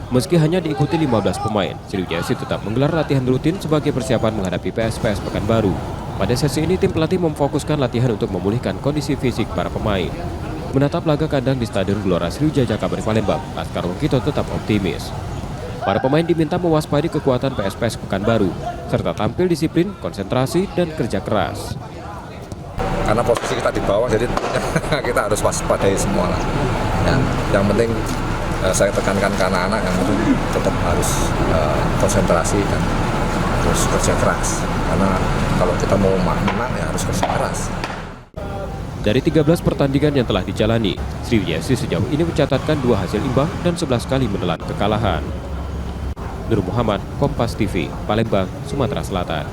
Meski hanya diikuti 15 pemain, Sriwijaya FC tetap menggelar latihan rutin sebagai persiapan menghadapi PSPS Pekanbaru. Pada sesi ini, tim pelatih memfokuskan latihan untuk memulihkan kondisi fisik para pemain. Menatap laga kandang di Stadion Gelora Sriwijaya Jakabaring Palembang, Laskar Wongkito tetap optimis. Para pemain diminta mewaspadi kekuatan PSPS Pekanbaru, serta tampil disiplin, konsentrasi, dan kerja keras. Karena posisi kita di bawah, jadi kita harus waspadai semua lah. Yang penting saya tekankan ke anak-anak yang itu tetap harus konsentrasi dan harus kerja keras. Karena kalau kita mau menang ya harus kerja keras. Dari 13 pertandingan yang telah dijalani, Sriwijaya FC sejauh ini mencatatkan 2 hasil imbang dan 11 kali menelan kekalahan. Nur Muhammad, Kompas TV, Palembang, Sumatera Selatan.